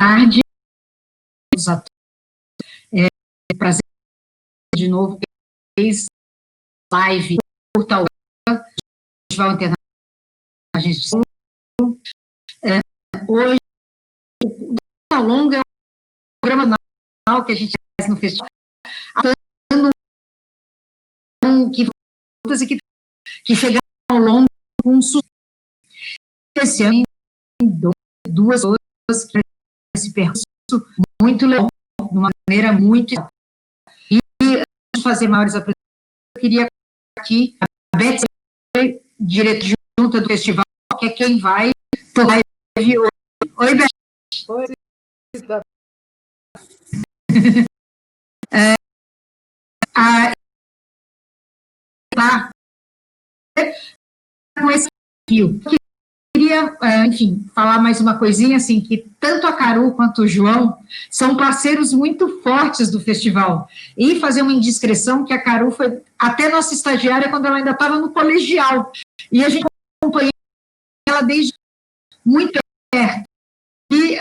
tarde, os atores. Prazer de novo, live por tal Festival Internacional de Som. Hoje, o Longa é um programa nacional que a gente faz no festival, que chegaram ao longo com um sucesso. Esse ano, duas horas, esse percurso muito legal, de uma maneira muito. E antes de fazer maiores apresentações, eu queria aqui a Beth, diretora junta do festival, que é quem vai tocar. Oi, Beth. Oi, com esse fio. Queria, enfim, falar mais uma coisinha, assim, que tanto a Caru quanto o João são parceiros muito fortes do festival. E fazer uma indiscrição que a Caru foi até nossa estagiária quando ela ainda estava no colegial. E a gente acompanhou ela desde muito perto. E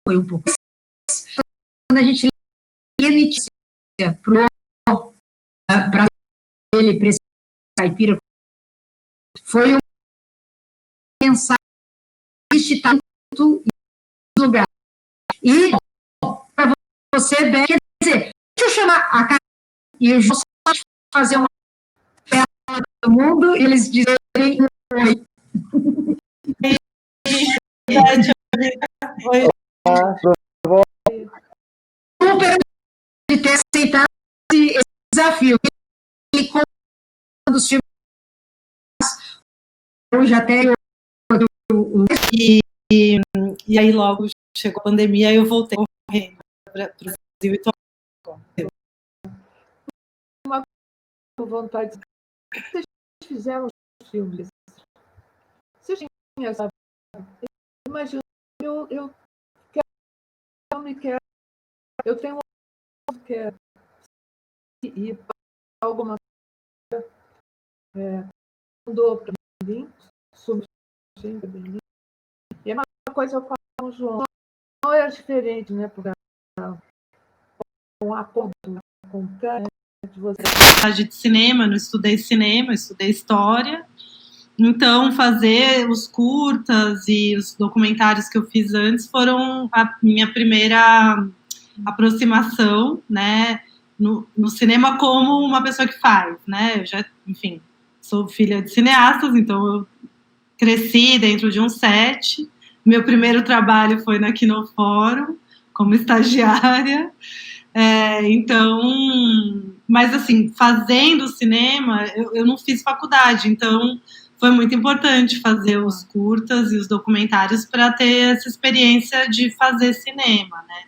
foi um pouco quando a gente emitia para ele, para esse caipira, foi um pensar este talento em lugar. E para você, Beth, quer dizer, deixa eu chamar a Caru e o João fazer uma tela do mundo e eles dizerem oi. Oi. Super de ter aceitado esse desafio. Ele conta dos filmes hoje até e aí logo chegou a pandemia e eu voltei correndo para o Brasil e estou uma vontade. Vocês fizeram os filmes. Vocês tinham essa. Imagina, eu quero, eu tenho uma quero ir para alguma coisa, mandou para mim, sobre e é uma coisa eu falo com o João, não é diferente, né, para um acordo com o cara de você. De cinema, não estudei cinema, estudei história. Então, fazer os curtas e os documentários que eu fiz antes foram a minha primeira aproximação, né, no cinema como uma pessoa que faz, né? Eu já, enfim, sou filha de cineastas, então eu cresci dentro de um set. Meu primeiro trabalho foi na Kinofórum, como estagiária. Então, mas assim, fazendo cinema, eu não fiz faculdade, então foi muito importante fazer os curtas e os documentários para ter essa experiência de fazer cinema, né?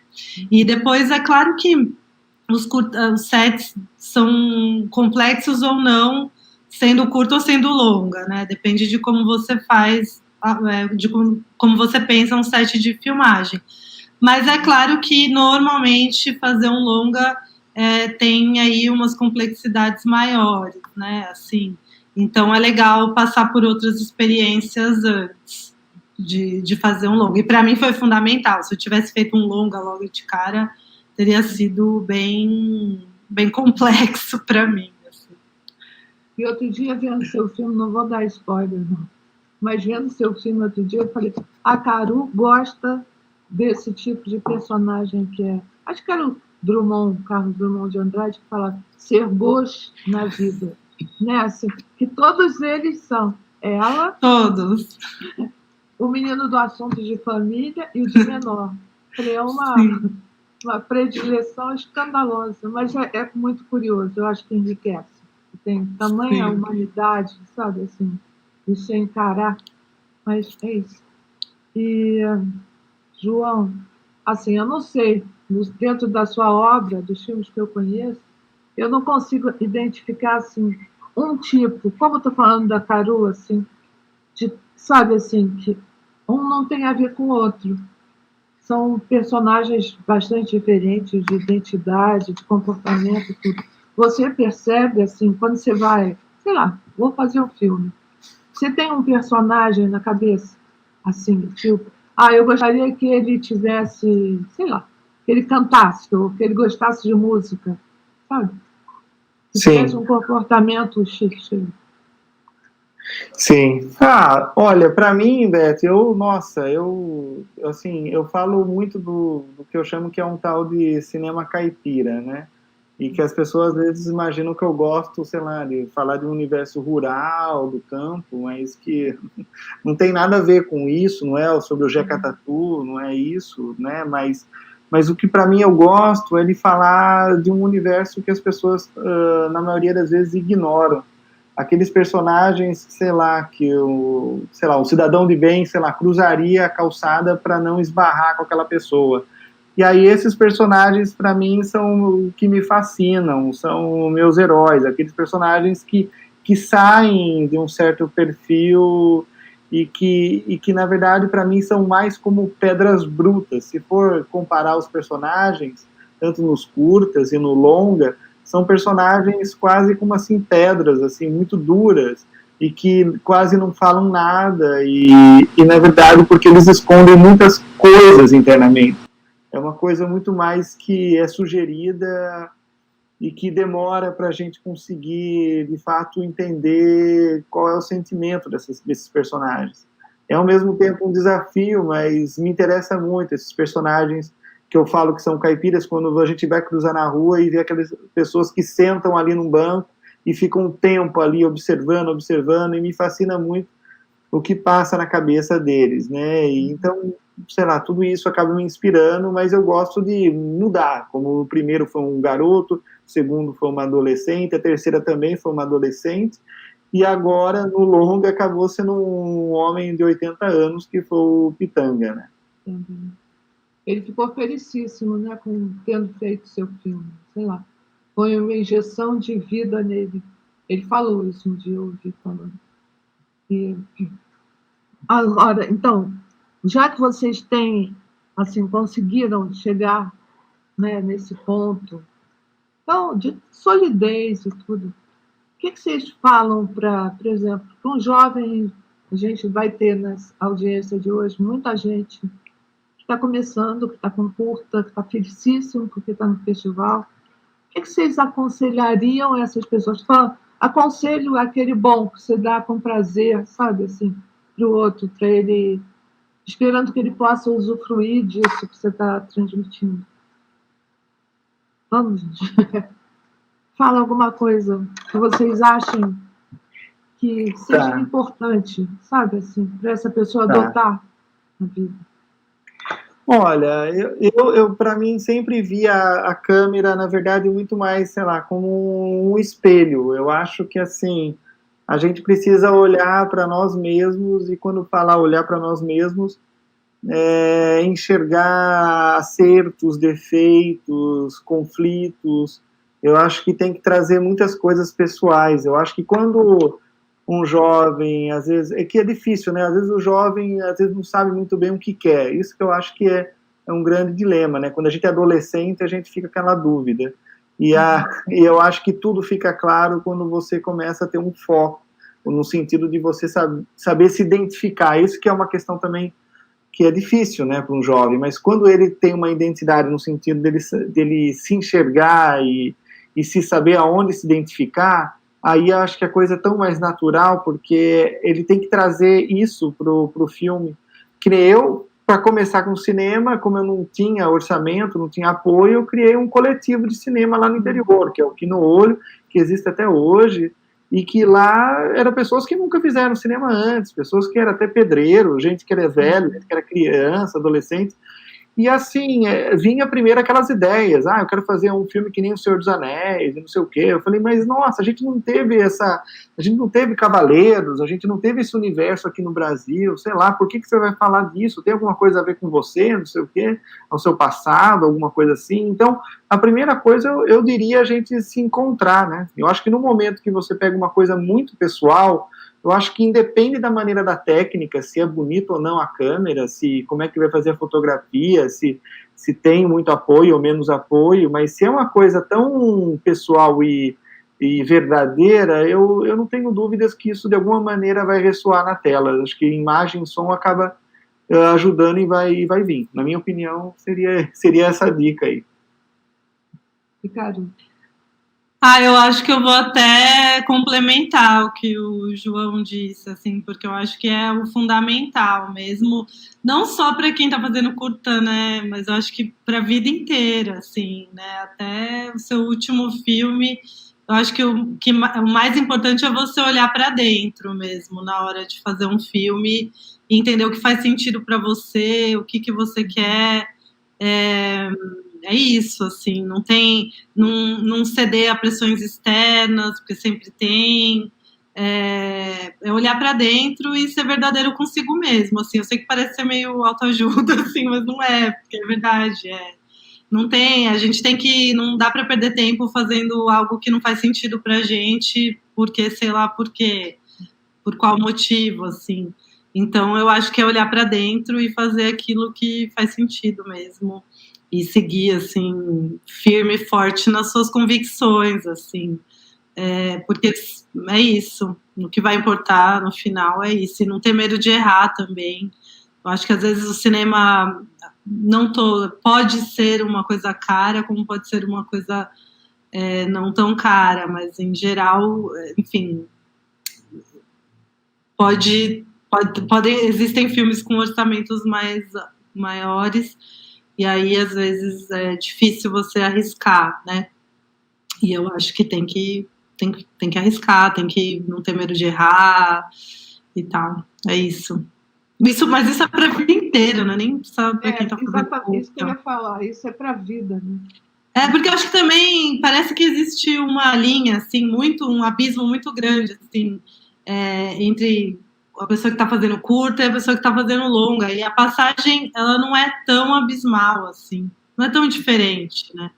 E depois, é claro que os sets são complexos ou não, sendo curto ou sendo longa, né? Depende de como você faz, de como você pensa um set de filmagem. Mas é claro que, normalmente, fazer um longa tem aí umas complexidades maiores, né? Assim, então, é legal passar por outras experiências antes de fazer um longa. E, para mim, foi fundamental. Se eu tivesse feito um longa logo de cara, teria sido bem complexo para mim. Assim. E outro dia, vendo seu filme, não vou dar spoiler, não, mas vendo seu filme outro dia, eu falei, a Caru gosta desse tipo de personagem que é... Acho que era o Carlos Drummond de Andrade, que fala ser boas na vida. Né? Assim, que todos eles são. Ela... Todos. O menino do assunto de família e o de menor. É uma predileção escandalosa, mas é muito curioso, eu acho que enriquece. Tem tamanha humanidade, sabe, assim, de se encarar, mas é isso. E, João, assim, eu não sei, dentro da sua obra, dos filmes que eu conheço, eu não consigo identificar, assim, um tipo, como eu estou falando da Caru, assim, sabe, assim, que um não tem a ver com o outro. São personagens bastante diferentes de identidade, de comportamento, tudo. Você percebe, assim, quando você vai, sei lá, vou fazer um filme. Você tem um personagem na cabeça, assim, tipo, eu gostaria que ele tivesse, sei lá, que ele cantasse, ou que ele gostasse de música, sabe? Que tivesse Sim. um comportamento chique. Sim. Ah, olha, para mim, Beto, assim, eu falo muito do que eu chamo que é um tal de cinema caipira, né? E que as pessoas às vezes imaginam que eu gosto, sei lá, de falar de um universo rural, do campo, mas que não tem nada a ver com isso, não é sobre o Jeca Tatu, não é isso, né? Mas o que para mim eu gosto é de falar de um universo que as pessoas, na maioria das vezes, ignoram. Aqueles personagens, sei lá, o cidadão de bem, sei lá, cruzaria a calçada para não esbarrar com aquela pessoa. E aí esses personagens, para mim, são o que me fascinam, são meus heróis, aqueles personagens que saem de um certo perfil e que na verdade, para mim, são mais como pedras brutas. Se for comparar os personagens, tanto nos curtas e no longa, são personagens quase como assim pedras, assim muito duras e que quase não falam nada e na verdade porque eles escondem muitas coisas internamente. É uma coisa muito mais que é sugerida e que demora para a gente conseguir de fato entender qual é o sentimento desses personagens. É ao mesmo tempo um desafio, mas me interessa muito esses personagens que eu falo que são caipiras, quando a gente vai cruzar na rua e vê aquelas pessoas que sentam ali num banco e ficam um tempo ali observando, e me fascina muito o que passa na cabeça deles, né? E, então, sei lá, tudo isso acaba me inspirando, mas eu gosto de mudar, como o primeiro foi um garoto, o segundo foi uma adolescente, a terceira também foi uma adolescente, e agora, no longa, acabou sendo um homem de 80 anos, que foi o Pitanga, né? Uhum. Ele ficou felicíssimo, né, com tendo feito seu filme, sei lá. Foi uma injeção de vida nele. Ele falou isso um dia, eu ouvi falando. E, agora, então, já que vocês têm, assim, conseguiram chegar, né, nesse ponto, então, de solidez e tudo, o que vocês falam para, por exemplo, para um jovem, a gente vai ter na audiência de hoje muita gente que está começando, que está com curta, que está felicíssimo porque está no festival. O que vocês aconselhariam a essas pessoas? Aconselho aquele bom que você dá com prazer, sabe, assim, para o outro, para ele, esperando que ele possa usufruir disso que você está transmitindo. Vamos, gente. Fala alguma coisa que vocês achem que seja importante, sabe, assim, para essa pessoa adotar na vida. Olha, eu para mim sempre vi a câmera, na verdade, muito mais, sei lá, como um espelho. Eu acho que, assim, a gente precisa olhar para nós mesmos, e quando falar olhar para nós mesmos, enxergar acertos, defeitos, conflitos. Eu acho que tem que trazer muitas coisas pessoais. Eu acho que quando um jovem, às vezes, é que é difícil, né? Às vezes o jovem, às vezes não sabe muito bem o que quer. Isso que eu acho que é um grande dilema, né? Quando a gente é adolescente, a gente fica com aquela dúvida. E eu acho que tudo fica claro quando você começa a ter um foco, no sentido de você saber se identificar. Isso que é uma questão também que é difícil, né, para um jovem, mas quando ele tem uma identidade no sentido dele se enxergar e se saber aonde se identificar, aí eu acho que a coisa é tão mais natural, porque ele tem que trazer isso pro filme. Que nem eu, para começar com o cinema, como eu não tinha orçamento, não tinha apoio, eu criei um coletivo de cinema lá no interior, que é o Quino Olho, que existe até hoje, e que lá eram pessoas que nunca fizeram cinema antes, pessoas que eram até pedreiro, gente que era velho, gente que era criança, adolescente, e assim, vinha primeiro aquelas ideias, eu quero fazer um filme que nem O Senhor dos Anéis, e não sei o quê. Eu falei, mas nossa, a gente não teve Cavaleiros, a gente não teve esse universo aqui no Brasil, sei lá, por que você vai falar disso? Tem alguma coisa a ver com você, não sei o quê, ao seu passado, alguma coisa assim? Então, a primeira coisa, eu diria a gente se encontrar, né? Eu acho que no momento que você pega uma coisa muito pessoal, eu acho que independe da maneira da técnica, se é bonito ou não a câmera, se como é que vai fazer a fotografia, se tem muito apoio ou menos apoio, mas se é uma coisa tão pessoal e verdadeira, eu não tenho dúvidas que isso de alguma maneira vai ressoar na tela. Acho que imagem e som acaba ajudando e vai vir. Na minha opinião, seria essa dica aí. Ricardo? Eu acho que eu vou até complementar o que o João disse, assim, porque eu acho que é o fundamental mesmo, não só para quem está fazendo curta, né, mas eu acho que para a vida inteira, assim, né, até o seu último filme, eu acho que o mais importante é você olhar para dentro mesmo, na hora de fazer um filme, e entender o que faz sentido para você, o que você quer, é isso, assim, não ceder a pressões externas, porque sempre tem, é olhar para dentro e ser verdadeiro consigo mesmo, assim, eu sei que parece ser meio autoajuda, assim, mas não é, porque é verdade, não tem, a gente tem que, não dá para perder tempo fazendo algo que não faz sentido pra gente, porque, sei lá, por quê, por qual motivo, assim, então eu acho que é olhar para dentro e fazer aquilo que faz sentido mesmo, e seguir, assim, firme e forte nas suas convicções, assim, porque é isso, o que vai importar no final é isso, e não ter medo de errar também. Eu acho que às vezes o cinema pode ser uma coisa cara, como pode ser uma coisa não tão cara, mas em geral, enfim, existem filmes com orçamentos maiores, e aí às vezes é difícil você arriscar, né? E eu acho que tem que arriscar, tem que não ter medo de errar e tal. É isso. Mas isso é para a vida inteira, não é nem só para quem está fazendo. Exatamente, isso que eu ia falar, isso é para a vida, né? Porque eu acho que também parece que existe uma linha, assim, um abismo muito grande, assim, entre a pessoa que está fazendo curta e a pessoa que está fazendo longa. E a passagem, ela não é tão abismal, assim, não é tão diferente, né?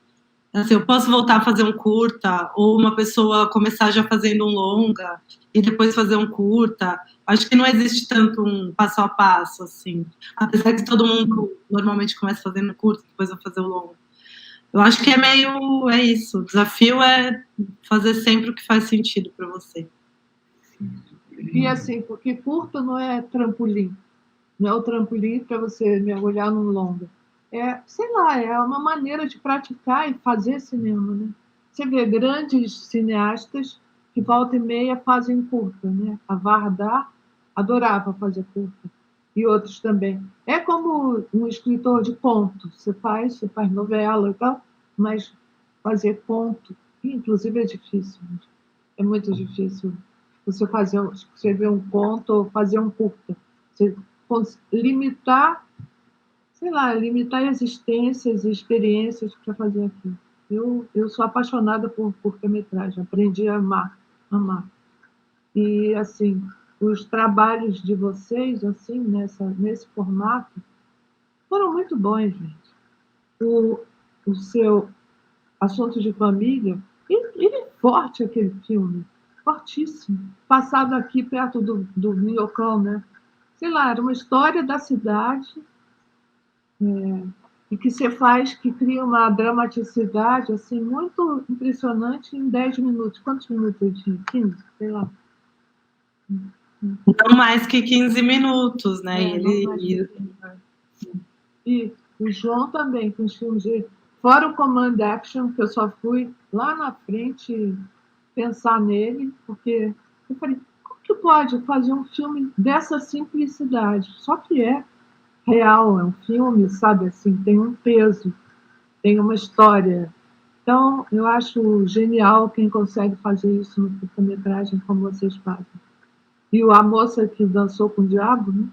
Assim, eu posso voltar a fazer um curta, ou uma pessoa começar já fazendo um longa e depois fazer um curta. Acho que não existe tanto um passo a passo, assim. Apesar que todo mundo normalmente começa fazendo curta, depois vai fazer o longa. Eu acho que é isso. O desafio é fazer sempre o que faz sentido para você. E assim, porque curto não é trampolim. Não é o trampolim para você mergulhar num longa. Sei lá, é uma maneira de praticar e fazer cinema, né? Você vê grandes cineastas que volta e meia fazem curta, né? A Vardar adorava fazer curta. E outros também. É como um escritor de conto. Você faz novela e tal, mas fazer conto, inclusive, é difícil. É muito difícil você escrever um conto ou fazer um curta. Você limitar existências e experiências para fazer aquilo. Eu sou apaixonada por curta-metragem, aprendi a amar. E, assim, os trabalhos de vocês, assim, nesse formato, foram muito bons, gente. O seu Assunto de Família, ele é forte, aquele filme, fortíssimo. Passado aqui perto do Minhocão, né? Sei lá, era uma história da cidade, e que que cria uma dramaticidade assim, muito impressionante em 10 minutos. Quantos minutos eu tinha? 15? Sei lá. Não mais que 15 minutos, né? E o João também, com os filmes dele. Fora o Command Action, que eu só fui lá na frente pensar nele, porque eu falei, como que pode fazer um filme dessa simplicidade? Só que é real, é um filme, sabe, assim, tem um peso, tem uma história. Então, eu acho genial quem consegue fazer isso no curta-metragem como vocês fazem. E A Moça que Dançou com o Diabo, né?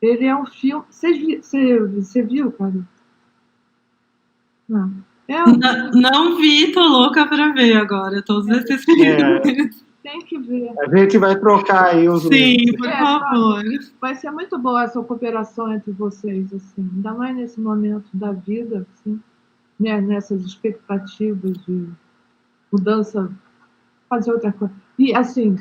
Ele é um filme... Você viu, cara? Não. Não vi, tô louca para ver agora, todos esses filmes. Tem que ver. A gente vai trocar aí os links. Sim, por favor. Vai ser muito boa essa cooperação entre vocês, assim, ainda mais nesse momento da vida, assim, né, nessas expectativas de mudança, fazer outra coisa. E, assim,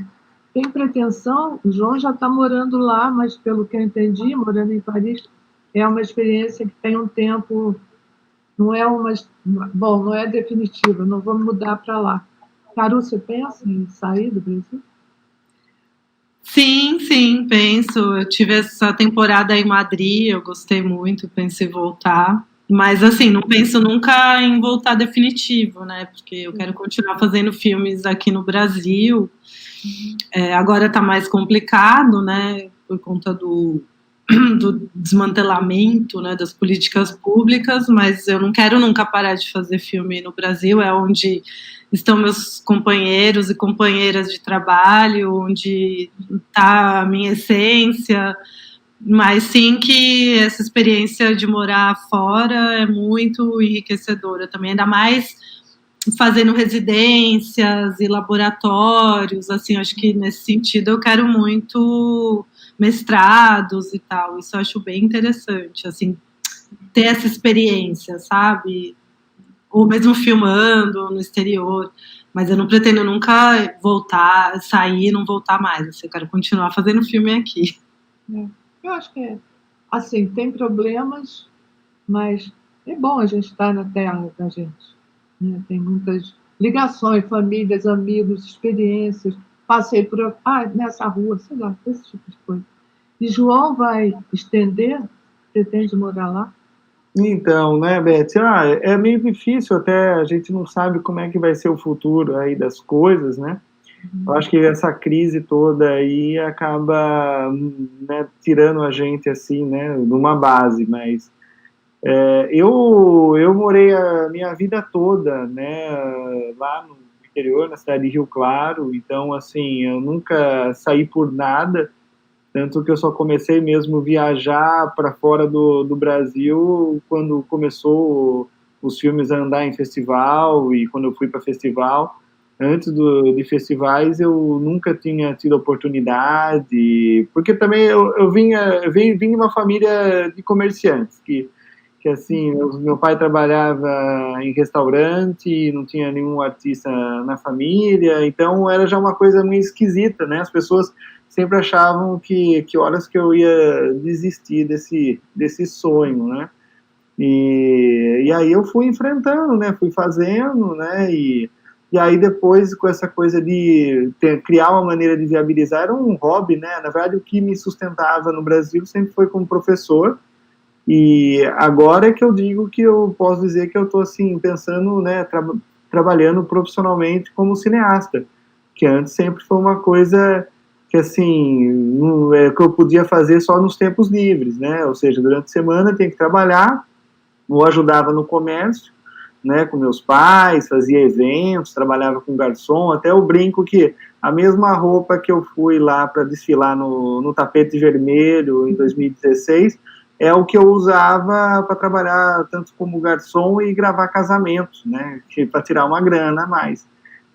tem pretensão, o João já está morando lá, mas, pelo que eu entendi, morando em Paris, é uma experiência que tem um tempo, não é definitiva, não vou mudar para lá. Caru, você pensa em sair do Brasil? Sim, penso. Eu tive essa temporada em Madrid, eu gostei muito, pensei em voltar. Mas, assim, não penso nunca em voltar definitivo, né? Porque eu quero continuar fazendo filmes aqui no Brasil. Agora está mais complicado, né? Por conta do desmantelamento, né, das políticas públicas, mas eu não quero nunca parar de fazer filme no Brasil, é onde estão meus companheiros e companheiras de trabalho, onde está a minha essência, mas sim que essa experiência de morar fora é muito enriquecedora também, ainda mais fazendo residências e laboratórios, assim, acho que nesse sentido eu quero muito mestrados e tal, isso eu acho bem interessante, assim, ter essa experiência, sabe? Ou mesmo filmando no exterior, mas eu não pretendo nunca voltar, sair e não voltar mais, assim, eu quero continuar fazendo filme aqui. Eu acho que, assim, tem problemas, mas é bom a gente estar na terra da gente. Né? Tem muitas ligações, famílias, amigos, experiências. Passei por nessa rua, sei lá, esse tipo de coisa. E João vai estender? Pretende morar lá? Então, né, Beth, é meio difícil até, a gente não sabe como é que vai ser o futuro aí das coisas, né? Eu acho que essa crise toda aí acaba, né, tirando a gente, assim, né, numa base, mas eu morei a minha vida toda, né, lá no interior, na cidade de Rio Claro, então, assim, eu nunca saí por nada, tanto que eu só comecei mesmo a viajar para fora do Brasil quando começou os filmes a andar em festival e quando eu fui para festival. Antes de festivais eu nunca tinha tido oportunidade, porque também eu vim de uma família de comerciantes, que assim, meu pai trabalhava em restaurante, não tinha nenhum artista na família, então era já uma coisa meio esquisita, né? As pessoas sempre achavam que horas que eu ia desistir desse sonho, né? E aí eu fui enfrentando, né? Fui fazendo, né? E aí depois com essa coisa de criar uma maneira de viabilizar, era um hobby, né? Na verdade o que me sustentava no Brasil sempre foi como professor, e agora é que eu digo que eu posso dizer que eu estou assim, pensando, né, trabalhando profissionalmente como cineasta, que antes sempre foi uma coisa que assim, que eu podia fazer só nos tempos livres, né, ou seja, durante a semana eu tinha que trabalhar, ou ajudava no comércio, né, com meus pais, fazia eventos, trabalhava com garçom, até eu brinco que a mesma roupa que eu fui lá para desfilar no Tapete Vermelho em 2016 é o que eu usava para trabalhar tanto como garçom e gravar casamentos, né, para tirar uma grana a mais.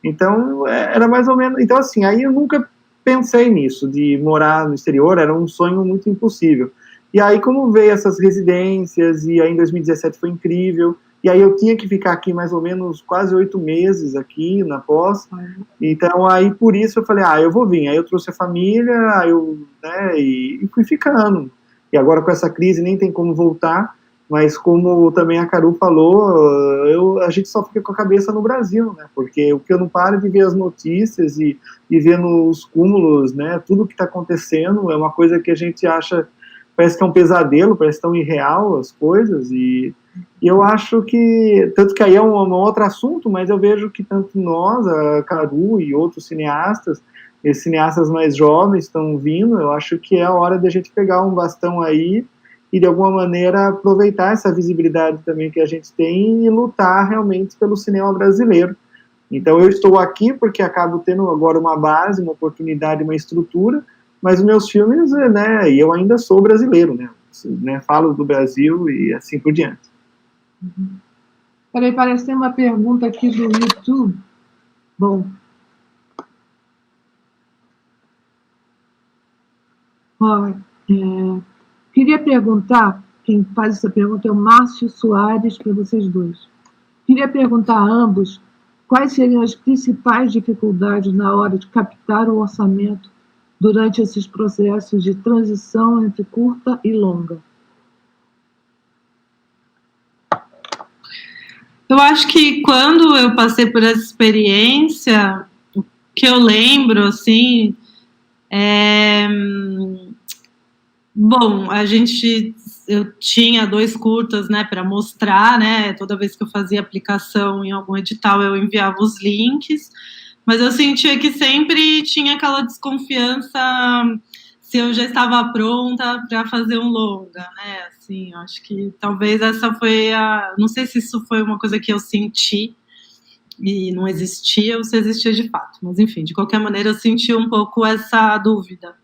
Então, era mais ou menos... Então, assim, aí eu nunca pensei nisso, de morar no exterior, era um sonho muito impossível. E aí, como veio essas residências, e aí em 2017 foi incrível, e aí eu tinha que ficar aqui mais ou menos quase 8 meses aqui na pós, então aí por isso eu falei, eu vou vir, aí eu trouxe a família, aí eu, né, e fui ficando. E agora com essa crise nem tem como voltar, mas como também a Caru falou, a gente só fica com a cabeça no Brasil, né? Porque o que eu não paro de ver as notícias e ver nos cúmulos, né? Tudo que está acontecendo é uma coisa que a gente acha, parece que é um pesadelo, parece tão irreal as coisas, e eu acho que, tanto que aí é um outro assunto, mas eu vejo que tanto nós, a Caru e outros cineastas, esses cineastas mais jovens estão vindo, eu acho que é a hora de a gente pegar um bastão aí e, de alguma maneira, aproveitar essa visibilidade também que a gente tem e lutar realmente pelo cinema brasileiro. Então, eu estou aqui porque acabo tendo agora uma base, uma oportunidade, uma estrutura, mas os meus filmes, né, e eu ainda sou brasileiro, né, falo do Brasil e assim por diante. Peraí, parece ter uma pergunta aqui do YouTube. Bom, queria perguntar, quem faz essa pergunta é o Márcio Soares, para vocês dois. Queria perguntar a ambos quais seriam as principais dificuldades na hora de captar o orçamento durante esses processos de transição entre curta e longa. Eu acho que quando eu passei por essa experiência, o que eu lembro, assim, Bom, eu tinha 2 curtas, né, para mostrar, né, toda vez que eu fazia aplicação em algum edital eu enviava os links, mas eu sentia que sempre tinha aquela desconfiança se eu já estava pronta para fazer um longa, né, assim, eu acho que talvez essa foi não sei se isso foi uma coisa que eu senti e não existia ou se existia de fato, mas enfim, de qualquer maneira eu senti um pouco essa dúvida,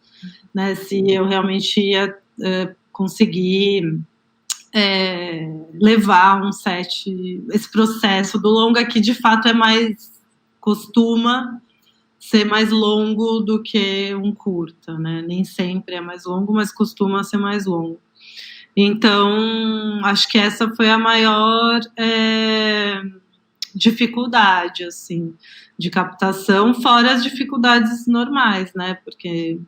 né, se eu realmente ia conseguir levar um set, esse processo do longa que de fato costuma ser mais longo do que um curta, né, nem sempre é mais longo, mas costuma ser mais longo. Então, acho que essa foi a maior dificuldade, assim, de captação, fora as dificuldades normais, né, porque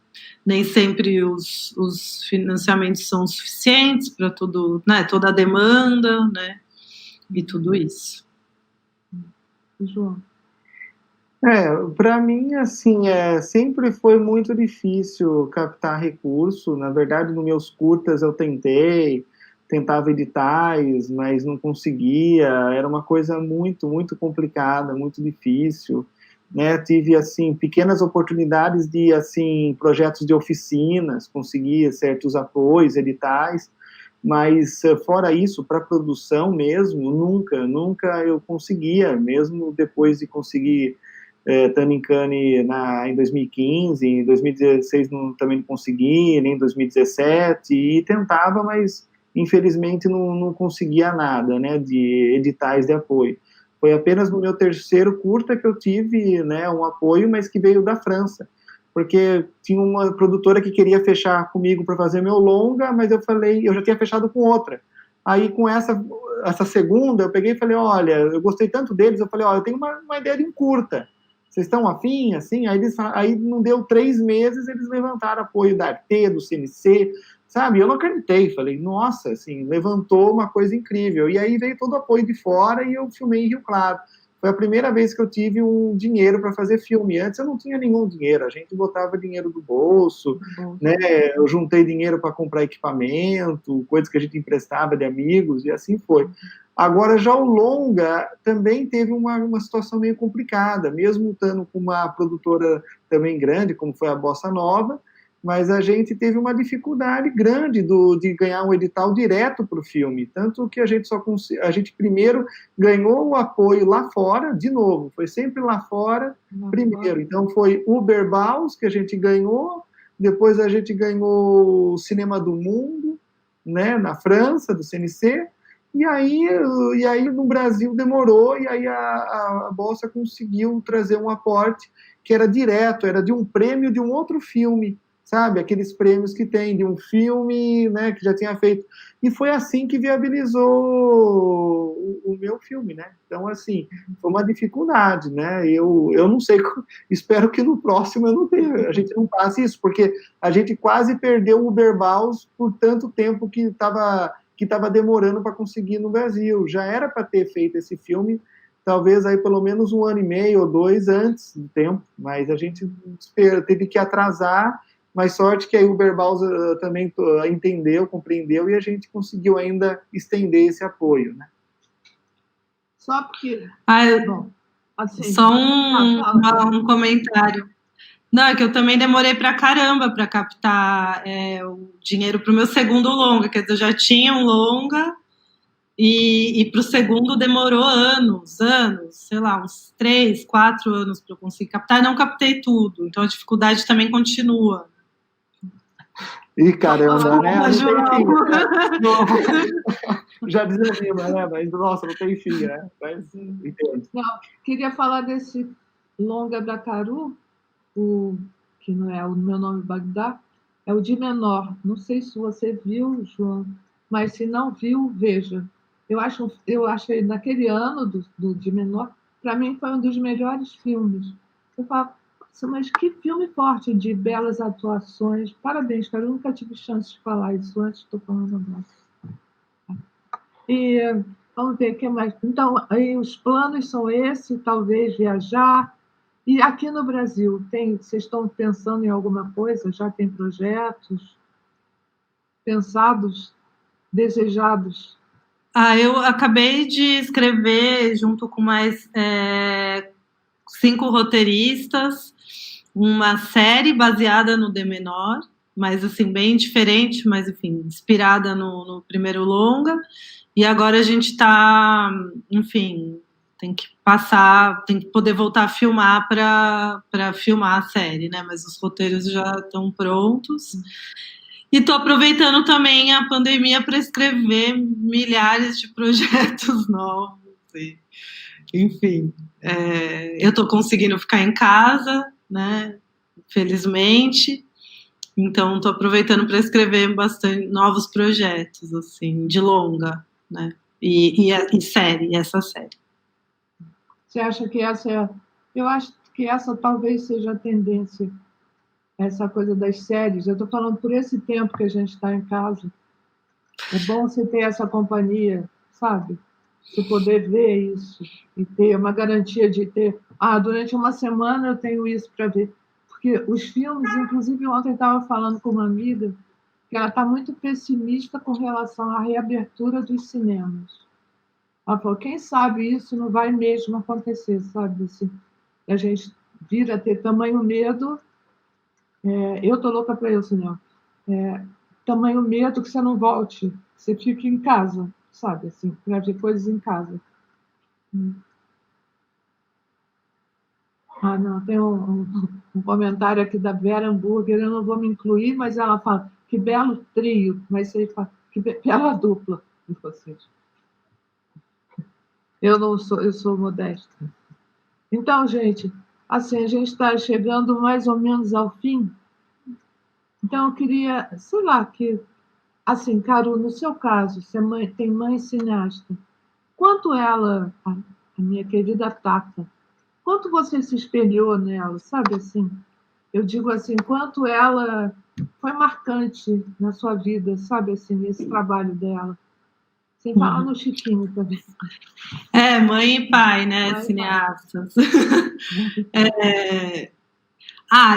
nem sempre os financiamentos são suficientes para tudo, né, toda a demanda, né, e tudo isso. João? Para mim, assim, sempre foi muito difícil captar recurso. Na verdade, nos meus curtas eu tentava editais, mas não conseguia. Era uma coisa muito, muito complicada, muito difícil, né? Tive, assim, pequenas oportunidades de, assim, projetos de oficinas, conseguia certos apoios, editais, mas fora isso, para produção mesmo, nunca eu conseguia, mesmo depois de conseguir estando em Cannes em 2015, em 2016 também não consegui, nem em 2017, e tentava, mas infelizmente não conseguia nada, né, de editais de apoio. Foi apenas no meu terceiro curta que eu tive, né, um apoio, mas que veio da França, porque tinha uma produtora que queria fechar comigo para fazer meu longa, mas eu já tinha fechado com outra. Aí, com essa segunda, eu peguei e falei, olha, eu gostei tanto deles, eu falei, olha, eu tenho uma ideia de um curta. Vocês estão afim, assim? Aí não deu 3 meses, eles levantaram apoio da Arte, do CNC, sabe? Eu não acreditei, falei, nossa, assim, levantou uma coisa incrível. E aí veio todo o apoio de fora e eu filmei em Rio Claro. Foi a primeira vez que eu tive um dinheiro para fazer filme. Antes eu não tinha nenhum dinheiro, a gente botava dinheiro do bolso, né? Eu juntei dinheiro para comprar equipamento, coisas que a gente emprestava de amigos, e assim foi. Agora, já o longa também teve uma situação meio complicada, mesmo estando com uma produtora também grande, como foi a Bossa Nova, mas a gente teve uma dificuldade grande de ganhar um edital direto para o filme, tanto que a gente primeiro ganhou o apoio lá fora, de novo, foi sempre lá fora primeiro. Então foi Uber Baus que a gente ganhou, depois a gente ganhou o Cinema do Mundo, né, na França, do CNC, e aí no Brasil demorou, e aí a Bolsa conseguiu trazer um aporte que era direto, era de um prêmio de um outro filme, sabe? Aqueles prêmios que tem de um filme, né, que já tinha feito. E foi assim que viabilizou o meu filme, né? Então, assim, foi uma dificuldade, né? Eu não sei, espero que no próximo a gente não passe isso, porque a gente quase perdeu o Uber Baus por tanto tempo que estava demorando para conseguir no Brasil. Já era para ter feito esse filme, talvez aí pelo menos 1 ano e meio ou 2 antes do tempo, mas a gente teve que atrasar, mas sorte que a Uber Baus também entendeu, compreendeu, e a gente conseguiu ainda estender esse apoio, né? Só porque... Bom, assim, só um comentário. Não, é que eu também demorei pra caramba para captar o dinheiro para o meu segundo longa, quer dizer, eu já tinha um longa e para o segundo demorou anos, sei lá, uns 3, 4 anos para eu conseguir captar, e não captei tudo, então a dificuldade também continua. Ih, caramba, né? Já desanima, né? Mas, nossa, não tem fim, né? Mas, entendo. Não, queria falar desse longa da Caru, que não é o Meu Nome Bagdá, é o de menor. Não sei se você viu, João, mas se não viu, veja. Eu achei naquele ano do de menor, para mim foi um dos melhores filmes. Eu falo, mas que filme forte, de belas atuações. Parabéns, cara. Eu nunca tive chance de falar isso antes, estou falando agora. E vamos ver o que mais. Então, aí os planos são esses, talvez viajar, E aqui no Brasil, vocês estão pensando em alguma coisa? Já tem projetos pensados, desejados? Eu acabei de escrever, junto com mais 5 roteiristas, uma série baseada no D menor, mas assim, bem diferente, mas enfim, inspirada no primeiro longa. E agora a gente está, enfim, tem que poder voltar a filmar para filmar a série, né? Mas os roteiros já estão prontos. E estou aproveitando também a pandemia para escrever milhares de projetos novos. Enfim, eu estou conseguindo ficar em casa, né? Felizmente. Então, estou aproveitando para escrever bastante novos projetos, assim, de longa, né? E essa série. Você acha que essa é... Eu acho que essa talvez seja a tendência, essa coisa das séries. Eu estou falando por esse tempo que a gente está em casa. É bom você ter essa companhia, sabe? Você poder ver isso e ter uma garantia de ter... durante uma semana eu tenho isso para ver. Porque os filmes, inclusive ontem eu estava falando com uma amiga que ela está muito pessimista com relação à reabertura dos cinemas. Ela falou, quem sabe isso não vai mesmo acontecer, sabe? Assim, a gente vir a ter tamanho medo. Eu estou louca para ir ao cinema. Tamanho medo que você não volte, você fique em casa, sabe? Assim, para ver coisas em casa. Não, tem um comentário aqui da Vera Hambúrguer, eu não vou me incluir, mas ela fala, que belo trio, mas você fala, que bela dupla de vocês. Eu sou modesta. Então, gente, assim, a gente está chegando mais ou menos ao fim. Então, eu queria, sei lá, assim, Caru, no seu caso, você tem mãe cineasta, quanto ela, a minha querida Tata, quanto você se espelhou nela, sabe assim? Eu digo assim, quanto ela foi marcante na sua vida, sabe assim, nesse trabalho dela. Sem falar no Chiquinho também. Mãe e pai, né, mãe cineastas.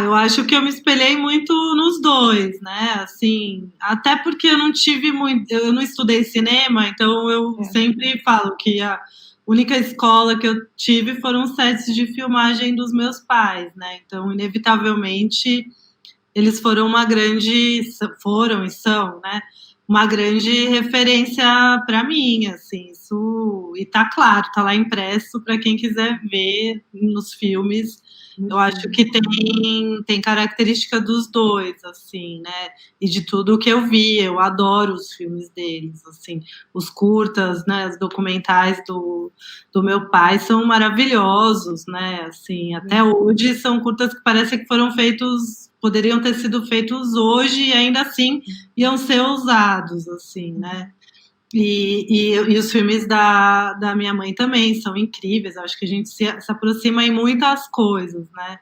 Eu acho que eu me espelhei muito nos dois, né, assim, até porque eu não tive muito, eu não estudei cinema, então eu sempre falo que a única escola que eu tive foram sets de filmagem dos meus pais, né, então inevitavelmente eles foram e são, né, uma grande referência para mim, assim, isso, e tá claro, tá lá impresso para quem quiser ver nos filmes. Eu acho que tem característica dos dois, assim, né? E de tudo que eu vi, eu adoro os filmes deles, assim, os curtas, né? Os documentais do meu pai são maravilhosos, né? Assim, até hoje são curtas que parecem que poderiam ter sido feitos hoje e ainda assim iam ser usados, assim, né? E os filmes da minha mãe também são incríveis. Eu acho que a gente se aproxima em muitas coisas, né?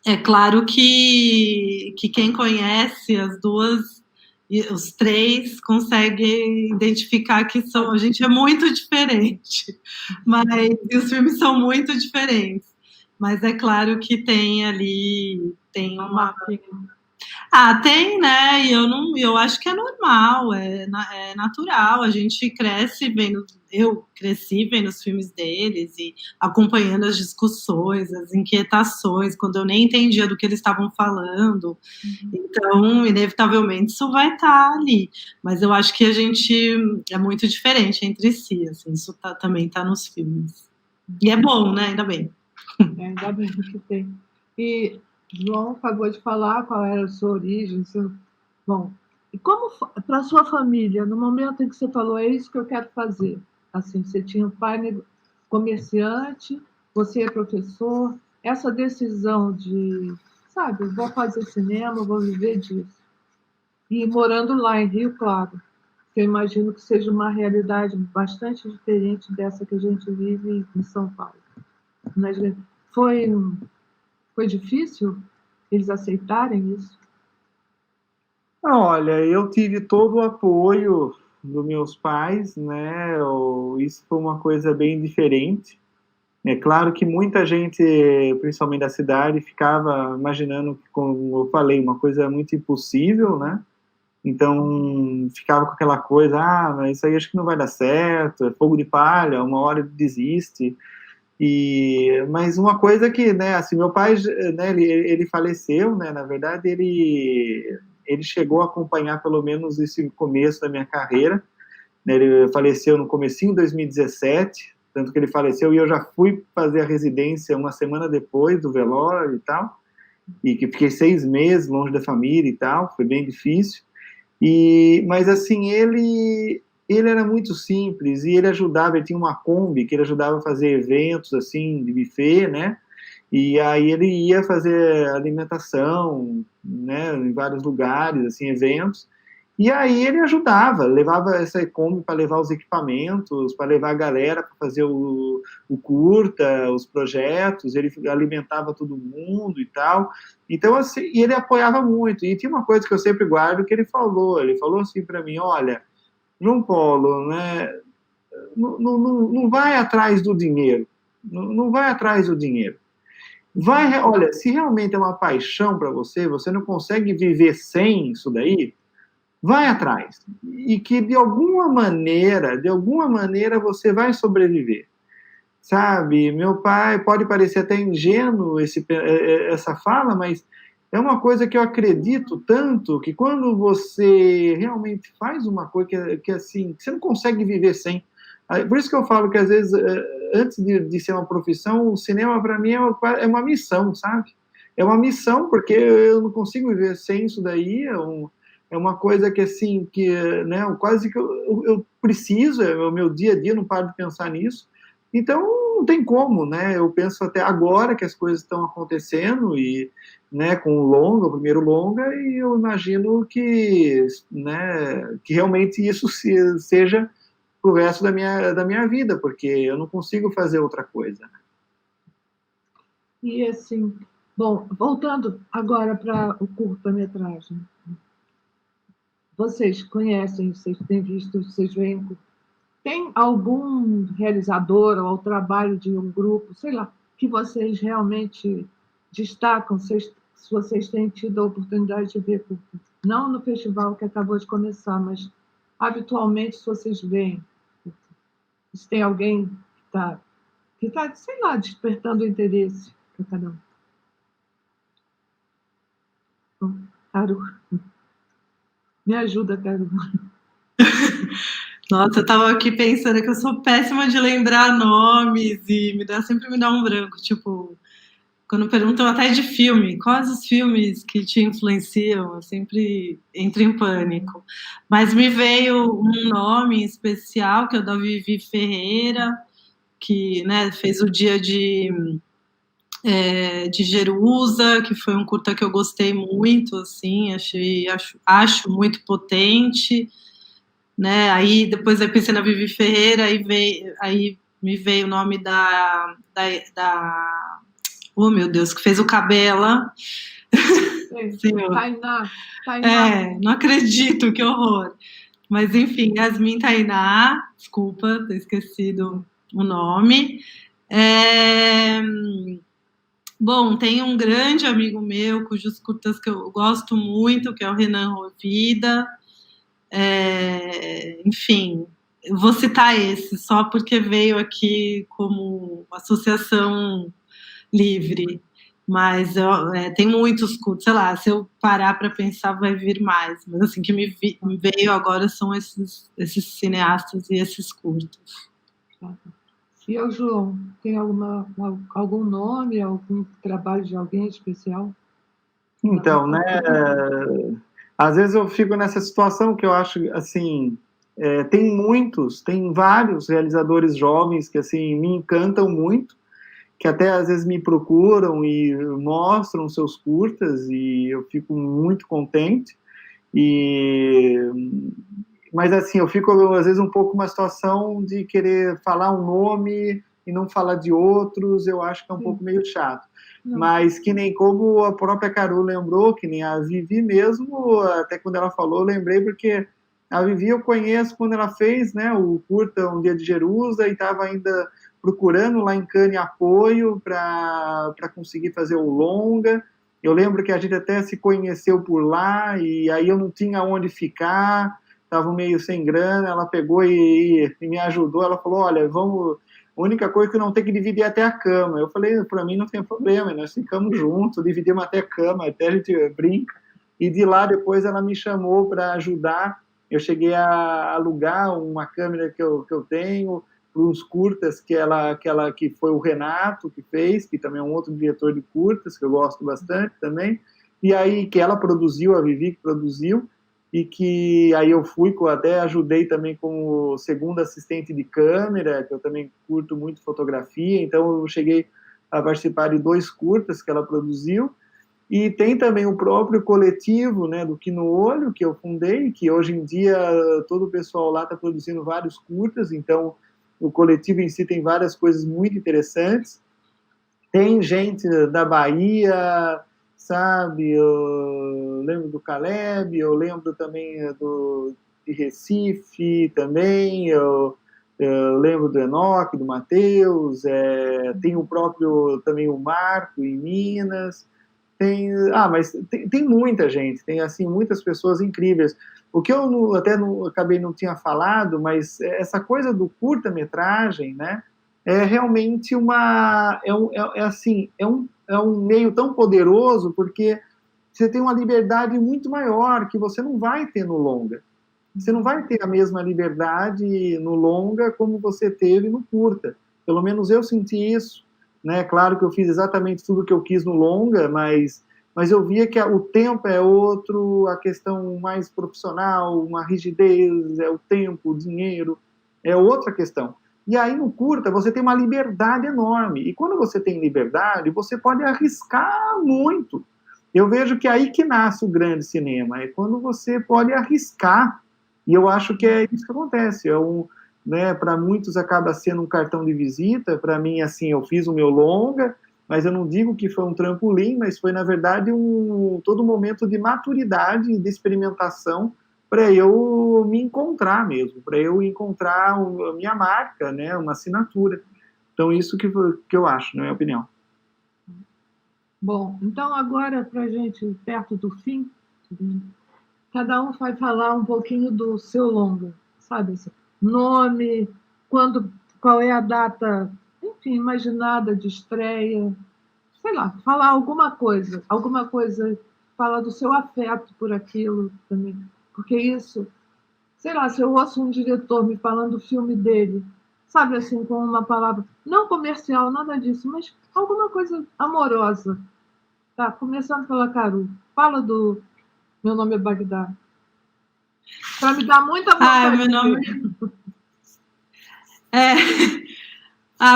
É claro que quem conhece as duas, os três, consegue identificar que a gente é muito diferente, mas os filmes são muito diferentes. Mas é claro que tem uma... tem, né? E eu acho que é normal, é natural. A gente cresce vendo, eu cresci vendo os filmes deles e acompanhando as discussões, as inquietações, quando eu nem entendia do que eles estavam falando. Então, inevitavelmente, isso vai estar ali. Mas eu acho que a gente é muito diferente entre si, assim, isso também está nos filmes. E é bom, né? Ainda bem. Ainda bem que tem. E João acabou de falar qual era a sua origem. Bom, e como para a sua família, no momento em que você falou, é isso que eu quero fazer? Assim, você tinha um pai comerciante, você é professor, essa decisão de, sabe, vou fazer cinema, vou viver disso. E morando lá em Rio Claro, que eu imagino que seja uma realidade bastante diferente dessa que a gente vive em São Paulo. Mas foi difícil eles aceitarem isso? Olha, eu tive todo o apoio dos meus pais, né? Isso foi uma coisa bem diferente. É claro que muita gente, principalmente da cidade, ficava imaginando, como eu falei, uma coisa muito impossível, né? Então, ficava com aquela coisa, mas isso aí acho que não vai dar certo, é fogo de palha, uma hora ele desiste. Mas uma coisa que, né, assim, meu pai, né, ele faleceu, né, na verdade, ele chegou a acompanhar pelo menos esse começo da minha carreira, né, ele faleceu no comecinho de 2017, tanto que ele faleceu e eu já fui fazer a residência uma semana depois do velório e tal, e que fiquei 6 meses longe da família e tal, foi bem difícil. Mas assim, ele era muito simples e ele ajudava, ele tinha uma Kombi que ele ajudava a fazer eventos assim de buffet, né? E aí ele ia fazer alimentação, né, em vários lugares, assim, eventos. E aí ele ajudava, levava essa Kombi para levar os equipamentos, para levar a galera para fazer o curta, os projetos, ele alimentava todo mundo e tal. Então, assim, e ele apoiava muito. E tinha uma coisa que eu sempre guardo que ele falou assim para mim, olha, João Paulo, né, não vai atrás do dinheiro, não vai atrás do dinheiro. Olha, se realmente é uma paixão para você, você não consegue viver sem isso daí, vai atrás. E que de alguma maneira você vai sobreviver. Sabe, meu pai, pode parecer até ingênuo essa fala, mas é uma coisa que eu acredito tanto que quando você realmente faz uma coisa que assim, que você não consegue viver sem. Por isso que eu falo que às vezes, antes de ser uma profissão, o cinema para mim é uma missão, sabe? É uma missão porque eu não consigo viver sem isso daí. É uma coisa que assim, que, né, quase que eu preciso, é o meu dia a dia, não paro de pensar nisso. Então, não tem como, né? Eu penso até agora que as coisas estão acontecendo e, né, com o primeiro longa, e eu imagino que, né, que realmente isso seja pro resto da minha vida, porque eu não consigo fazer outra coisa. E assim, bom, voltando agora para o curta-metragem. Vocês conhecem, vocês têm visto, vocês veem. Tem algum realizador ou trabalho de um grupo, sei lá, que vocês realmente destacam, se vocês têm tido a oportunidade de ver, não no festival que acabou de começar, mas habitualmente, se vocês veem, se tem alguém que tá, sei lá, despertando interesse para cada um. Bom, Caru, me ajuda, Caru. Nossa, eu tava aqui pensando que eu sou péssima de lembrar nomes e sempre me dá um branco. Tipo, quando perguntam até de filme, quais os filmes que te influenciam, eu sempre entro em pânico. Mas me veio um nome especial, que é o da Vivi Ferreira, que, né, fez o Dia de Jerusa, que foi um curta que eu gostei muito, assim, acho muito potente. Né? Aí depois eu pensei na Vivi Ferreira, aí me veio o nome da oh meu Deus, que fez o Cabela. Tainá. Não acredito, que horror. Mas enfim, Yasmin Tainá, desculpa ter esquecido o nome. Bom, tem um grande amigo meu, cujos curtas que eu gosto muito, que é o Renan Rovida. Enfim, eu vou citar esse só porque veio aqui como associação livre, mas tem muitos curtos, sei lá, se eu parar para pensar vai vir mais, mas assim, que me veio agora são esses cineastas e esses curtos. E o João, tem algum nome, algum trabalho de alguém especial? Então, né, às vezes eu fico nessa situação que eu acho, assim, tem vários realizadores jovens que, assim, me encantam muito, que até às vezes me procuram e mostram seus curtas e eu fico muito contente. Mas, assim, eu fico, às vezes, um pouco numa situação de querer falar um nome e não falar de outros, eu acho que é um pouco meio chato. Não. Mas que nem como a própria Caru lembrou, que nem a Vivi mesmo, até quando ela falou, eu lembrei, porque a Vivi eu conheço quando ela fez, né, o curta Um Dia de Jerusa, e estava ainda procurando lá em Cannes apoio para conseguir fazer o longa. Eu lembro que a gente até se conheceu por lá, e aí eu não tinha onde ficar, estava meio sem grana, ela pegou e me ajudou, ela falou, olha, vamos, a única coisa é que não tem que dividir até a cama. Eu falei, para mim não tem problema, nós ficamos juntos, dividimos até a cama, até a gente brinca, e de lá depois ela me chamou para ajudar. Eu cheguei a alugar uma câmera que eu tenho, para uns curtas que foi o Renato que fez, que também é um outro diretor de curtas, que eu gosto bastante também, e aí que ela produziu, a Vivi que produziu, e que aí eu fui, até ajudei também como segundo assistente de câmera, que eu também curto muito fotografia, então eu cheguei a participar de 2 curtas que ela produziu, e tem também o próprio coletivo, né, do Que no Olho, que eu fundei, que hoje em dia todo o pessoal lá está produzindo vários curtas, então o coletivo em si tem várias coisas muito interessantes. Tem gente da Bahia, sabe? Eu lembro do Caleb, eu lembro também de Recife também, eu lembro do Enoque, do Matheus, tem o próprio também o Marco em Minas. Mas tem muita gente, tem assim muitas pessoas incríveis. O que eu acabei não tinha falado, mas essa coisa do curta-metragem, né, é realmente um meio tão poderoso, porque você tem uma liberdade muito maior que você não vai ter no longa. Você não vai ter a mesma liberdade no longa como você teve no curta. Pelo menos eu senti isso, né? Claro que eu fiz exatamente tudo o que eu quis no longa, mas eu via que o tempo é outro, a questão mais profissional, uma rigidez, o tempo, o dinheiro, é outra questão. E aí no curta você tem uma liberdade enorme, e quando você tem liberdade, você pode arriscar muito. Eu vejo que é aí que nasce o grande cinema, é quando você pode arriscar, e eu acho que é isso que acontece, né, para muitos acaba sendo um cartão de visita, para mim, assim, eu fiz o meu longa, mas eu não digo que foi um trampolim, mas foi, na verdade, todo um momento de maturidade, de experimentação, para eu me encontrar mesmo, para eu encontrar a minha marca, né, uma assinatura. Então, isso que eu acho, na minha opinião. Bom, então agora, para a gente, perto do fim, cada um vai falar um pouquinho do seu longa, sabe? Nome, qual é a data, enfim, imaginada de estreia, sei lá, falar alguma coisa, fala do seu afeto por aquilo também, porque isso, sei lá, se eu ouço um diretor me falando do filme dele, sabe, assim, com uma palavra, não comercial, nada disso, mas alguma coisa amorosa, tá? Começando pela Caru, fala do Meu Nome é Bagdá, para me dar muita vontade. Meu nome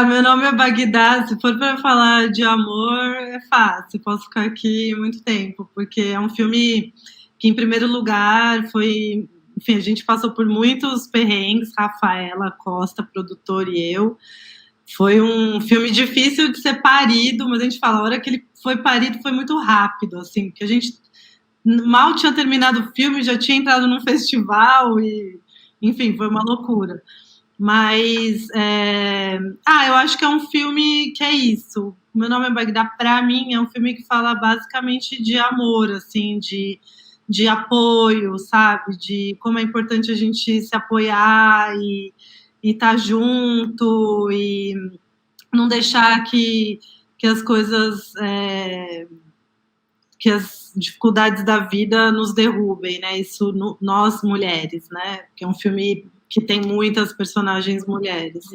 Meu nome é Bagdá. Se for para falar de amor, é fácil. Posso ficar aqui muito tempo, porque é um filme que, em primeiro lugar, foi... Enfim, a gente passou por muitos perrengues, Rafaela Costa, produtor, e eu. Foi um filme difícil de ser parido, mas a gente fala, a hora que ele foi parido foi muito rápido, assim, porque a gente mal tinha terminado o filme, já tinha entrado num festival e, enfim, foi uma loucura. Mas, eu acho que é um filme que é isso. Meu Nome é Bagdá, para mim, é um filme que fala basicamente de amor, assim, de apoio, sabe? De como é importante a gente se apoiar e estar junto e não deixar que as coisas, que as dificuldades da vida nos derrubem, né? Isso nós mulheres, né? Que é um filme que tem muitas personagens mulheres.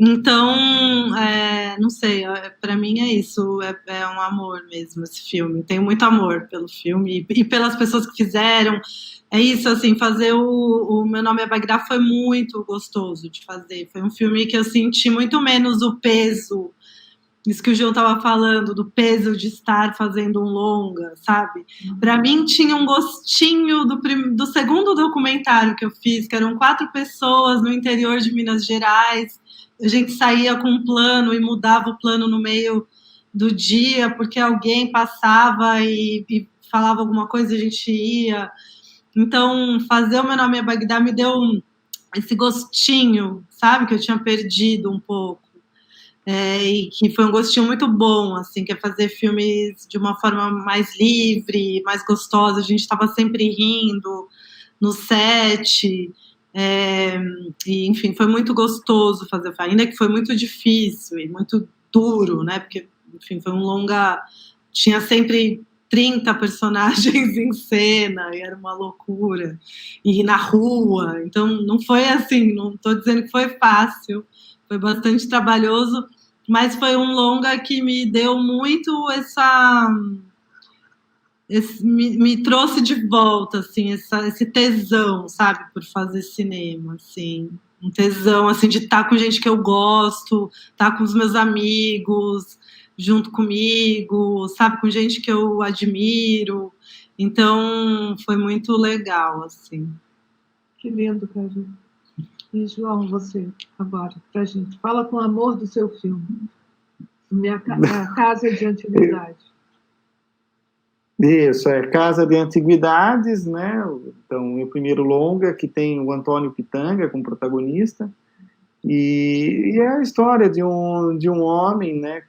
Então, não sei, para mim é isso, é um amor mesmo esse filme. Tenho muito amor pelo filme e pelas pessoas que fizeram. É isso, assim, fazer o Meu Nome é Bagdá foi muito gostoso de fazer. Foi um filme que eu senti muito menos o peso, isso que o João estava falando, do peso de estar fazendo um longa, sabe? Para mim tinha um gostinho do segundo documentário que eu fiz, que eram 4 pessoas no interior de Minas Gerais. A gente saía com um plano e mudava o plano no meio do dia, porque alguém passava e falava alguma coisa e a gente ia. Então, fazer o Meu Nome é Bagdá me deu esse gostinho, sabe, que eu tinha perdido um pouco. E que foi um gostinho muito bom, assim, que é fazer filmes de uma forma mais livre, mais gostosa. A gente estava sempre rindo no set, e, enfim, foi muito gostoso fazer, ainda que foi muito difícil e muito duro, né, porque, enfim, foi um longa, tinha sempre 30 personagens em cena, e era uma loucura, e na rua, então não foi assim, não estou dizendo que foi fácil, foi bastante trabalhoso, mas foi um longa que me deu muito me trouxe de volta, assim, esse tesão, sabe, por fazer cinema, assim, um tesão, assim, de estar com gente que eu gosto, estar com os meus amigos, junto comigo, sabe, com gente que eu admiro, então foi muito legal, assim. Que lindo, Carol. E, João, você, agora, pra gente, fala com amor do seu filme. Minha Casa de Antiguidade. Isso, é Casa de Antiguidades, né? Então, o primeiro longa, que tem o Antônio Pitanga como protagonista, e é a história de um homem, né,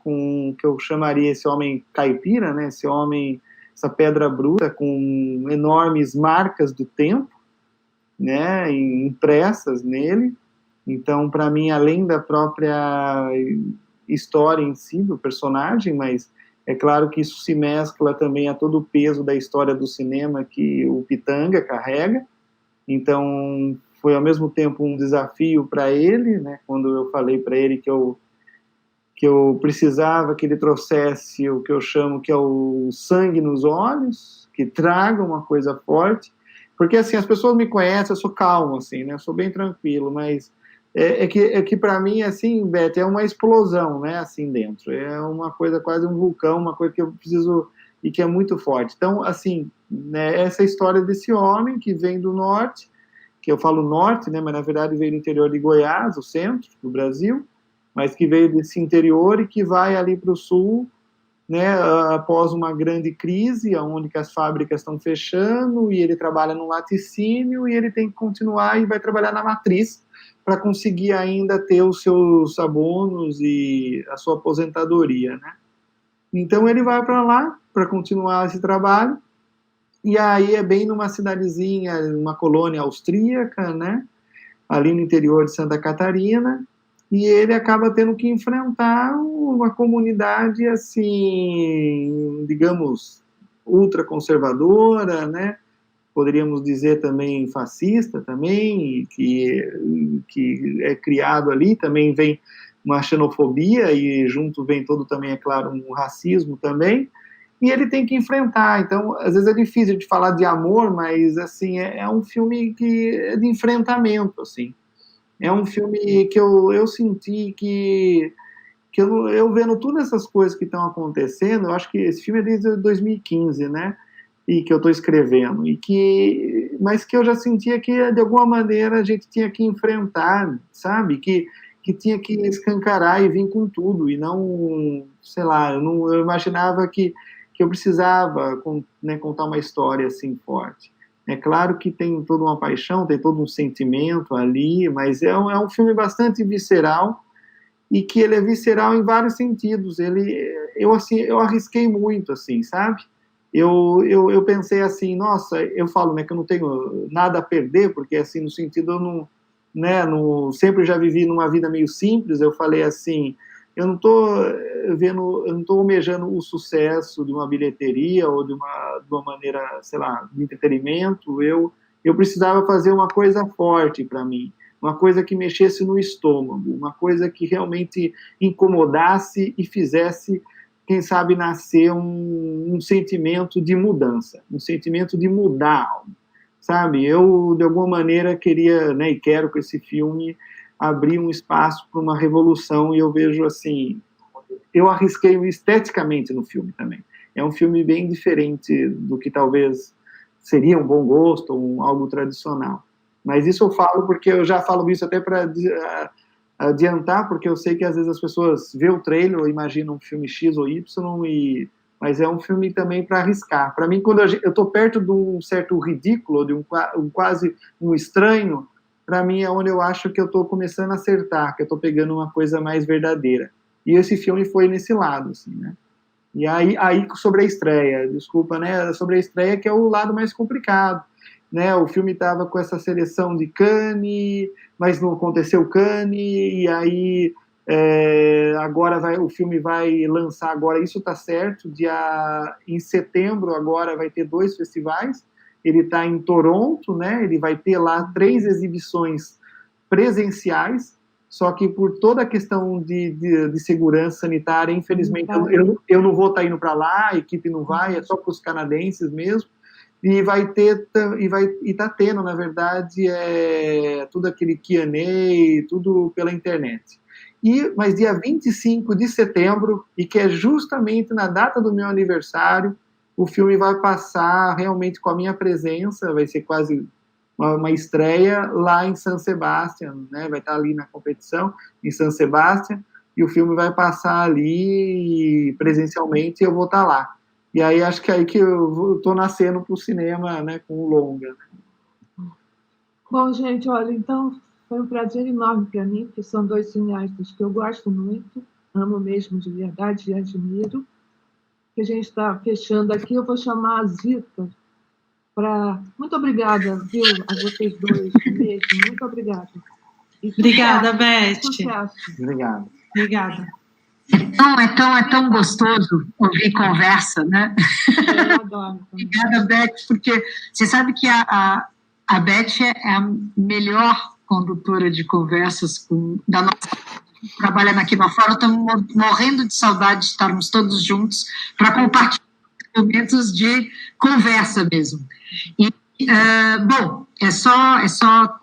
que eu chamaria esse homem caipira, né, esse homem, essa pedra bruta, com enormes marcas do tempo, né, impressas nele. Então, para mim, além da própria história em si do personagem, mas é claro que isso se mescla também a todo o peso da história do cinema que o Pitanga carrega. Então, foi ao mesmo tempo um desafio para ele, né, quando eu falei para ele que eu precisava que ele trouxesse o que eu chamo que é o sangue nos olhos, que traga uma coisa forte. Porque, assim, as pessoas me conhecem, eu sou calmo, assim, né? Eu sou bem tranquilo, mas é que para mim, assim, Beth, é uma explosão, né? Assim, dentro. É uma coisa, quase um vulcão, uma coisa que eu preciso, e que é muito forte. Então, assim, né, essa história desse homem que vem do norte, que eu falo norte, né? Mas, na verdade, veio do interior de Goiás, o centro do Brasil, mas que veio desse interior e que vai ali para o sul, né, após uma grande crise, onde que as fábricas estão fechando, e ele trabalha no laticínio, e ele tem que continuar e vai trabalhar na matriz para conseguir ainda ter os seus abonos e a sua aposentadoria, né? Então ele vai para lá para continuar esse trabalho, e aí é bem numa cidadezinha, uma colônia austríaca, né, ali no interior de Santa Catarina, e ele acaba tendo que enfrentar uma comunidade, assim, digamos, ultraconservadora, né? Poderíamos dizer também fascista também, que é criado ali, também vem uma xenofobia e junto vem todo também, é claro, um racismo também, e ele tem que enfrentar. Então, às vezes é difícil de falar de amor, mas, assim, é um filme que é de enfrentamento, assim. É um filme que eu senti que eu vendo todas essas coisas que estão acontecendo, eu acho que esse filme é desde 2015, né? E que eu estou escrevendo, mas que eu já sentia que, de alguma maneira, a gente tinha que enfrentar, sabe? Que tinha que escancarar e vir com tudo, e não, sei lá, eu imaginava que eu precisava, né, contar uma história assim forte. É claro que tem toda uma paixão, tem todo um sentimento ali, mas é um filme bastante visceral, e que ele é visceral em vários sentidos. Eu arrisquei muito, assim, sabe? Eu pensei assim, nossa, eu falo, né, que eu não tenho nada a perder, porque, assim, no sentido, eu não, né, sempre já vivi numa vida meio simples. Eu falei assim, eu não estou almejando o sucesso de uma bilheteria ou de uma maneira, sei lá, de entretenimento. Eu precisava fazer uma coisa forte para mim, uma coisa que mexesse no estômago, uma coisa que realmente incomodasse e fizesse, quem sabe, nascer um sentimento de mudança, um sentimento de mudar algo, sabe? Eu, de alguma maneira, queria, né, e quero com esse filme abrir um espaço para uma revolução, e eu vejo, assim, eu arrisquei esteticamente no filme também. É um filme bem diferente do que talvez seria um bom gosto ou algo tradicional. Mas isso eu falo porque eu já falo isso até para adiantar, porque eu sei que às vezes as pessoas vê o trailer ou imaginam um filme X ou Y, mas é um filme também para arriscar. Para mim, quando eu estou perto de um certo ridículo, de quase um estranho, para mim é onde eu acho que eu estou começando a acertar, que eu estou pegando uma coisa mais verdadeira. E esse filme foi nesse lado, assim, né? E aí sobre a estreia, desculpa, né? Sobre a estreia, que é o lado mais complicado, né? O filme estava com essa seleção de Cannes, mas não aconteceu Cannes, e aí agora o filme vai lançar agora, isso está certo, em setembro agora vai ter 2 festivais. Ele está em Toronto, né? Ele vai ter lá 3 exibições presenciais, só que por toda a questão de segurança sanitária, infelizmente, eu não vou estar indo para lá, a equipe não vai, é só para os canadenses mesmo, e está tendo, na verdade, tudo aquele Q&A, tudo pela internet. Mas dia 25 de setembro, e que é justamente na data do meu aniversário, o filme vai passar realmente com a minha presença, vai ser quase uma estreia lá em San Sebastián, né? Vai estar ali na competição, em San Sebastián, e o filme vai passar ali presencialmente e eu vou estar lá. E aí acho que é aí que eu estou nascendo para o cinema, né, com o longa. Bom, gente, olha, então foi um prazer enorme para mim, porque são 2 cineastas que eu gosto muito, amo mesmo de verdade e admiro. Que a gente está fechando aqui, eu vou chamar a Zita para... Muito obrigada, viu, a vocês 2 mesmo, muito obrigada. Obrigada, Beth. Obrigado. Obrigada. É tão gostoso ouvir conversa, né? Eu adoro. Obrigada, Beth, porque você sabe que a Beth é a melhor condutora de conversas da nossa trabalha aqui na Fora. Estamos morrendo de saudade de estarmos todos juntos para compartilhar momentos de conversa mesmo. E, bom, é só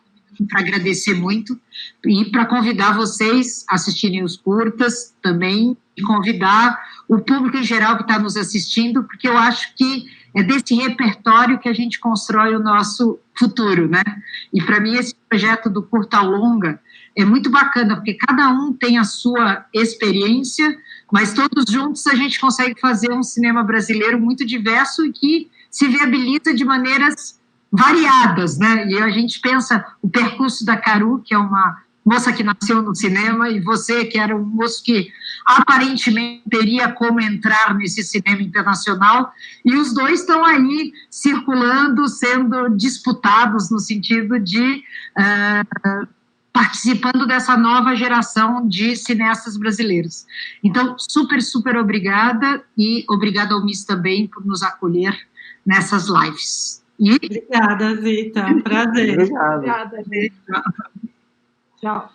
para agradecer muito e para convidar vocês a assistirem os curtas também e convidar o público em geral que está nos assistindo, porque eu acho que é desse repertório que a gente constrói o nosso futuro, né? E para mim esse projeto do curta longa é muito bacana, porque cada um tem a sua experiência, mas todos juntos a gente consegue fazer um cinema brasileiro muito diverso e que se viabiliza de maneiras variadas, né? E a gente pensa o percurso da Caru, que é uma moça que nasceu no cinema, e você, que era um moço que aparentemente teria como entrar nesse cinema internacional, e os 2 estão aí circulando, sendo disputados no sentido de participando dessa nova geração de cineastas brasileiros. Então, super, super obrigada, e obrigada ao Miss também por nos acolher nessas lives. Obrigada, Zita. Prazer. Obrigado. Obrigada, gente. Tchau.